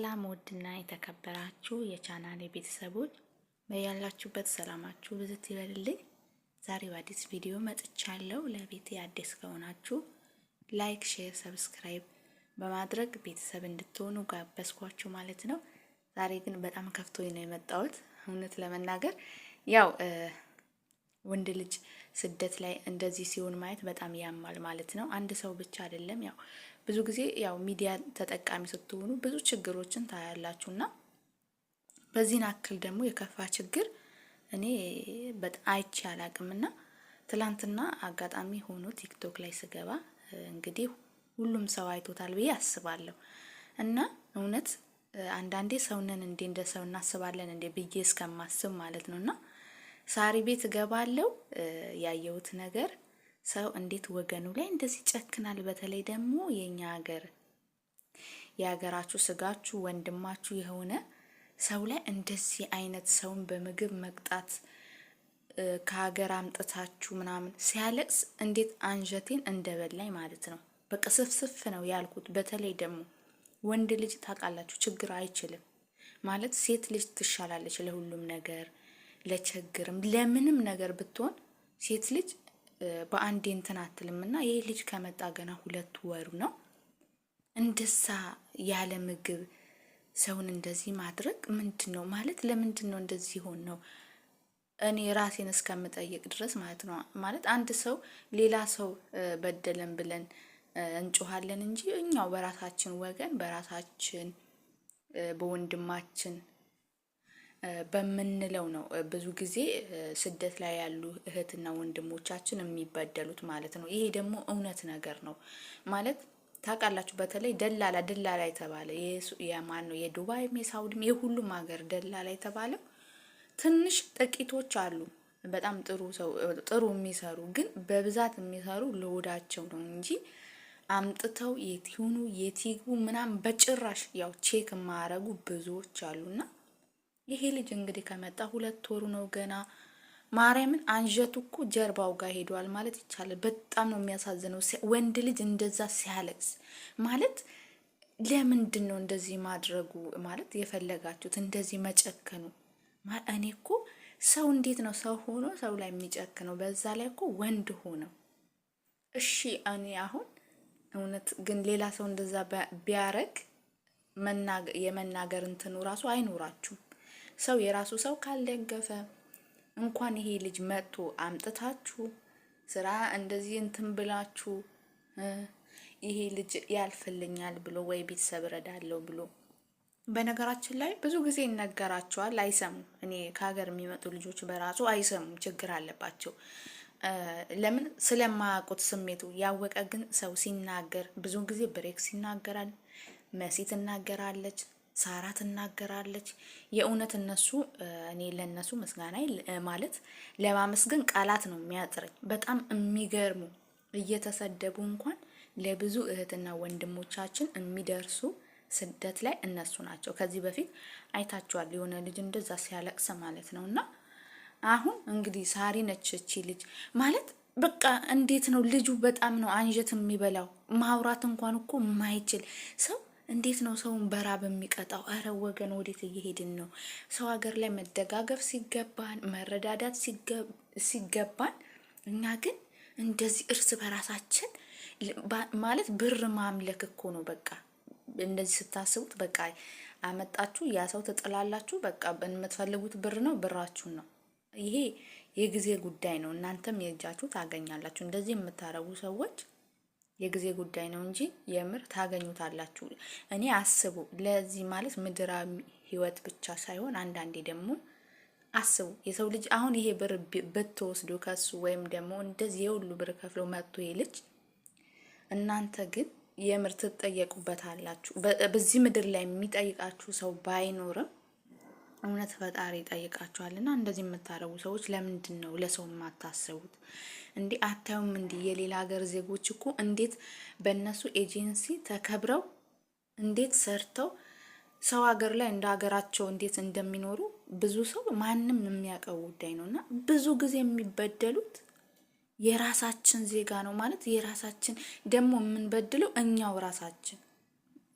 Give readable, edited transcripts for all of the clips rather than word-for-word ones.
ሰላም ውድና የተከበራችሁ የቻናሌ ቤተሰቦች በያላችሁበት ሰላማችሁ ብዝት ይበልልኝ። ዛሬ በአዲስ ቪዲዮ መጥቻለሁ። ለቤቴ አዲስ ከሆናችሁ ላይክ፣ ሼር፣ ሰብስክራይብ በማድረግ ቤተሰብ እንድትሆኑ ጋበዝኳችሁ ማለት ነው። ዛሬ ግን በጣም ከፍቶኝ ነው የመጣሁት። እውነት ለመናገር ያው ወንድ ልጅ ስደት ላይ እንደዚህ ሲሆን ማየት በጣም ያማል ማለት ነው። አንድ ሰው ብቻ አይደለም። ያው ብዙ ጊዜ ያው ሚዲያ ተጠቃሚ ስትሆኑ ብዙ ችግሮችን ታያላችሁና በዚህን አክል ደግሞ የከፋ ችግር እኔ በጣም አይቼ አላቅምና ትላንትና አጋጣሚ ሆኖ ቲክቶክ ላይ ስገባ እንግዲህ ሁሉም ሰው አይቶታል ብዬ አስባለሁ። እና እውነት አንዳንዴ ሰውነን እንደ ሰው እናስባለን እንደ ብዬ እስከማስብ ማለት ነውና ሳሪ ቤት ገባለው ያየሁት ነገር ሰው እንዴት ወገኑ ላይ እንደዚህ ጨክናል። በተለይ ደግሞ የኛ ሀገር የሀገራችሁ ስጋችሁ ወንድማችሁ የሆነ ሰው ላይ እንደዚህ አይነት ሰውን በምግብ መቅጣት ከሀገር አምጥታችሁ ምናምን ሲያለቅስ እንዴት አንጀቴን እንደበላኝ ማለት ነው። በቃ ስፍስፍ ነው ያልኩት። በተለይ ደግሞ ወንድ ልጅ ታውቃላችሁ ችግር አይችልም ማለት ሴት ልጅ ትሻላለች ለሁሉም ነገር ለችግርም ለምንም ነገር ብትሆን ሴት ልጅ በአንዴ እንትን አትልምና ይሄ ልጅ ከመጣ ገና 2 ወሩ ነው። እንደዛ ያለ ምግብ ሰውን እንደዚህ ማድረግ ምንድነው ማለት ለምንድነው እንደዚህ ሆን ነው? እኔ ራሴን እስከምጠይቅ ድረስ ማለት ነው። ማለት አንድ ሰው ሌላ ሰው በደለን ብለን እንጮሃለን እንጂ እኛው በራሳችን ወገን በራሳችን በወንድማችን በምንለው ነው ብዙ ጊዜ ስደት ላይ ያሉ እህትና ወንድሞቻችን የሚበደሉት ማለት ነው። ይሄ ደግሞ እውነት ነገር ነው ማለት ታውቃላችሁ። በተለይ ደላላ የተባለ የማን ነው የዱባይም የሳውዲም የሁሉም ሀገር ደላላ የተባለ ትንሽ ጥቂቶች አሉ በጣም ጥሩ የሚሰሩ ግን በብዛት የሚሰሩ ለወዳቸው ነው እንጂ አምጥተው የት ይሁኑ የት ይግቡ ምናምን በጭራሽ ያው ቼክ ማረጉ ብዙዎች አሉና ይሄ ልጅ እንግዲህ ከመጣ 2 ወሩ ነው ገና። ማርያምን አንጀቱ እኮ ጀርባው ጋር ሄዷል ማለት ይቻላል። በጣም ነው የሚያሳዝነው ወንድ ልጅ እንደዛ ሲያለቅስ ማለት ለምንድን ነው እንደዚህ ማድረጉ ማለት የፈለጋችሁት እንደዚህ መጨከኑ? እኔ እኮ ሰው እንዴት ነው ሰው ሆኖ ሰው ላይ የሚጨክነው? በዛ ላይ እኮ ወንድ ሆነው እሺ እኔ አሁን እውነት ግን ሌላ ሰው እንደዛ ቢያረግ የመናገር እንትኑ ራሱ አይኖራችሁም። ሰው የራሱ ሰው ካልደገፈ እንኳን ይሄ ልጅ መጥቶ አምጥታችሁ ስራ እንደዚህ እንትን ብላችሁ ይሄ ልጅ ያልፈልኛል ብሎ ወይ ቤተሰብ ረዳለው ብሎ በነገራችን ላይ ብዙ ጊዜ ይነገራቸዋል፣ አይሰሙም። እኔ ከሀገር የሚመጡ ልጆች በራሱ አይሰሙም፣ ችግር አለባቸው። ለምን ስለማያውቁት ስሜቱ። ያወቀ ግን ሰው ሲናገር ብዙ ጊዜ ብሬክስ ይናገራል፣ መሲ ትናገራለች፣ ሳራ ትናገራለች። የእውነት እነሱ እኔ ለነሱ ምስጋና ማለት ለማመስገን ቃላት ነው የሚያጥረኝ። በጣም የሚገርሙ እየተሰደቡ እንኳን ለብዙ እህትና ወንድሞቻችን የሚደርሱ ስደት ላይ እነሱ ናቸው። ከዚህ በፊት አይታችኋል የሆነ ልጅ እንደዛ ሲያለቅስ ማለት ነውና አሁን እንግዲህ ሳሪ ነች እቺ ልጅ ማለት በቃ እንዴት ነው ልጁ በጣም ነው አንጀት የሚበላው። ማውራት እንኳን እኮ የማይችል ሰው እንዴት ነው ሰውን በራብ የሚቀጣው? አረ ወገን ወዴት እየሄድን ነው? ሰው ሀገር ላይ መደጋገፍ ሲገባን መረዳዳት ሲገባን እኛ ግን እንደዚህ እርስ በራሳችን ማለት ብር ማምለክ እኮ ነው። በቃ እንደዚህ ስታስቡት በቃ አመጣችሁ ያ ሰው ትጥላላችሁ። በቃ የምትፈልጉት ብር ነው፣ ብራችሁን ነው። ይሄ የጊዜ ጉዳይ ነው። እናንተም የእጃችሁ ታገኛላችሁ። እንደዚህ የምታረጉ ሰዎች የጊዜ ጉዳይ ነው እንጂ የምር ታገኙታላችሁ። እኔ አስቡ ለዚህ ማለት ምድራዊ ህይወት ብቻ ሳይሆን አንዳንዴ ደግሞ አስቡ የሰው ልጅ አሁን ይሄ ብር ብትወስዱ ከሱ ወይም ደግሞ እንደዚህ የሁሉ ብር ከፍሎ መጥቶ ይሄ ልጅ እናንተ ግን የምር ትጠየቁበታላችሁ። በዚህ ምድር ላይ የሚጠይቃችሁ ሰው ባይኖርም እውነት ፈጣሪ ይጠይቃችኋልና እንደዚህ የምታረጉ ሰዎች ለምንድን ነው ለሰው የማታስቡት? እንዴ አታዩም? እንዴ የሌላ ሀገር ዜጎች እኮ እንዴት በእነሱ ኤጀንሲ ተከብረው እንዴት ሰርተው ሰው ሀገር ላይ እንደ ሀገራቸው እንዴት እንደሚኖሩ ብዙ ሰው ማንም የሚያውቀው ጉዳይ ነውና ብዙ ጊዜ የሚበደሉት የራሳችን ዜጋ ነው ማለት የራሳችን ደግሞ የምንበድለው እኛው ራሳችን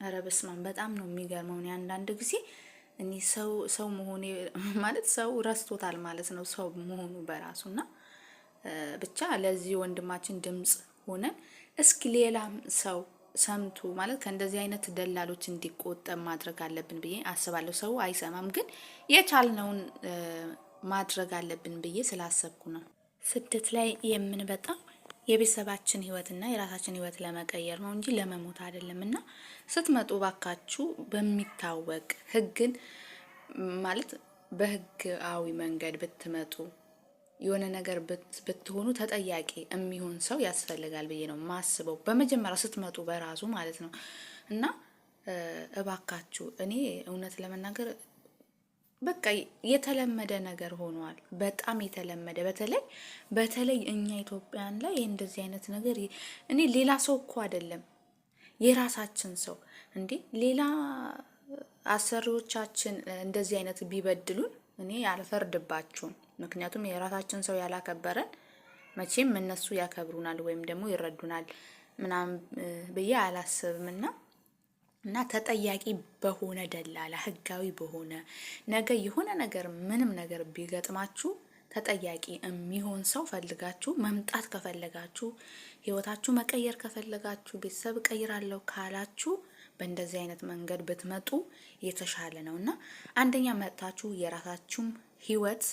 ኧረ በስመ አብ በጣም ነው የሚገርመው። እኔ አንዳንድ ጊዜ እኔ ሰው መሆኔ ማለት ሰው ረስቶታል ማለት ነው ሰው መሆኑ በራሱና ብቻ ለዚህ ወንድማችን ድምጽ ሆነን እስኪ ሌላም ሰው ሰምቶ ማለት ከእንደዚህ አይነት ደላሎች እንዲቆጠብ ማድረግ አለብን ብዬ አስባለሁ። ሰው አይሰማም፣ ግን የቻልነውን ማድረግ አለብን ብዬ ስላሰብኩ ነው። ስደት ላይ የምንበጣው የቤተሰባችን ህይወትና የራሳችን ህይወት ለመቀየር ነው እንጂ ለመሞት አይደለም። እና ስትመጡ ባካችሁ በሚታወቅ ህግን ማለት በህጋዊ መንገድ ብትመጡ የሆነ ነገር ብትሆኑ ተጠያቂ የሚሆን ሰው ያስፈልጋል ብዬ ነው ማስበው፣ በመጀመሪያ ስትመጡ በራሱ ማለት ነው። እና እባካችሁ እኔ እውነት ለመናገር በቃ የተለመደ ነገር ሆኗል፣ በጣም የተለመደ በተለይ እኛ ኢትዮጵያን ላይ እንደዚህ አይነት ነገር እኔ ሌላ ሰው እኮ አይደለም የራሳችን ሰው እንዴ ሌላ አሰሪዎቻችን እንደዚህ አይነት ቢበድሉን እኔ አልፈርድባችሁም። ምክንያቱም የራሳችን ሰው ያላከበረን መቼም እነሱ ያከብሩናል ወይም ደግሞ ይረዱናል ምናምን ብዬ አላስብምና እና ተጠያቂ በሆነ ደላላ ህጋዊ በሆነ ነገ የሆነ ነገር ምንም ነገር ቢገጥማችሁ ተጠያቂ የሚሆን ሰው ፈልጋችሁ መምጣት ከፈለጋችሁ ህይወታችሁ መቀየር ከፈለጋችሁ ቤተሰብ ቀይራለሁ ካላችሁ በእንደዚህ አይነት መንገድ ብትመጡ የተሻለ ነውና አንደኛ መጣችሁ የራሳችሁም ህይወት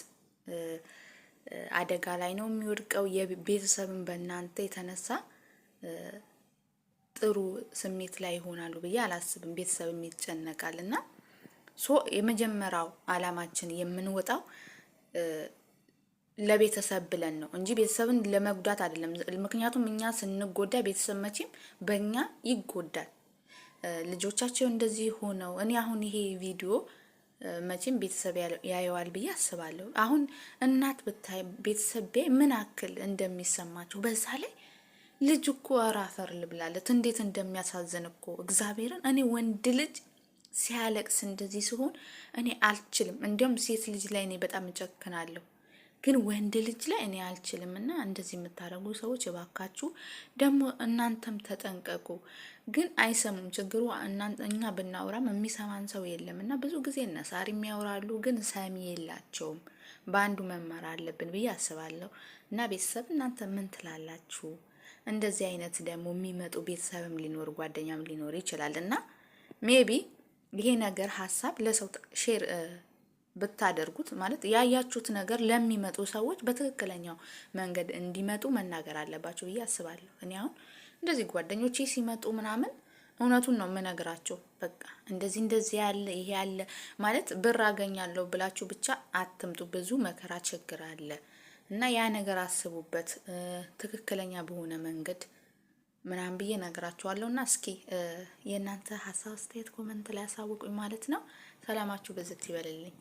አደጋ ላይ ነው የሚወድቀው። የቤተሰብን በእናንተ የተነሳ ጥሩ ስሜት ላይ ይሆናሉ ብዬ አላስብም። ቤተሰብ ይጨነቃልና የመጀመሪያው አላማችን የምንወጣው ለቤተሰብ ብለን ነው እንጂ ቤተሰብን ለመጉዳት አይደለም። ምክንያቱም እኛ ስንጎዳ ቤተሰብ መቼም በእኛ ይጎዳል። ልጆቻቸው እንደዚህ ሆነው እኔ አሁን ይሄ ቪዲዮ መቼም ቤተሰብ ያየዋል ብዬ አስባለሁ። አሁን እናት ብታይ ቤተሰብ ቢያይ ምን አክል እንደሚሰማቸው በዛ ላይ ልጅ እኮ አራፈር ልብላለት እንዴት እንደሚያሳዝን እኮ እግዚአብሔርን። እኔ ወንድ ልጅ ሲያለቅስ እንደዚህ ሲሆን እኔ አልችልም። እንዲያውም ሴት ልጅ ላይ እኔ በጣም እጨክናለሁ፣ ግን ወንድ ልጅ ላይ እኔ አልችልም። እና እንደዚህ የምታደርጉ ሰዎች እባካችሁ ደግሞ እናንተም ተጠንቀቁ። ግን አይሰሙም። ችግሩ እኛ ብናወራም የሚሰማን ሰው የለም። እና ብዙ ጊዜ እነሳሪ የሚያወራሉ፣ ግን ሰሚ የላቸውም። በአንዱ መማር አለብን ብዬ አስባለሁ። እና ቤተሰብ እናንተ ምን ትላላችሁ? እንደዚህ አይነት ደግሞ የሚመጡ ቤተሰብም ሊኖር ጓደኛም ሊኖር ይችላል። እና ሜቢ ይሄ ነገር ሀሳብ ለሰው ሼር ብታደርጉት ማለት ያያችሁት ነገር ለሚመጡ ሰዎች በትክክለኛው መንገድ እንዲመጡ መናገር አለባቸው ብዬ አስባለሁ። እኔ አሁን እንደዚህ ጓደኞቼ ሲመጡ ምናምን እውነቱን ነው የምነግራቸው። በቃ እንደዚህ ያለ ይሄ ያለ ማለት ብር አገኛለሁ ብላችሁ ብቻ አትምጡ። ብዙ መከራ ችግር አለ እና ያ ነገር አስቡበት፣ ትክክለኛ በሆነ መንገድ ምናምን ብዬ ነግራችኋለሁና እስኪ የእናንተ ሀሳብ አስተያየት ኮመንት ላይ አሳውቁኝ ማለት ነው። ሰላማችሁ በዝት ይበልልኝ።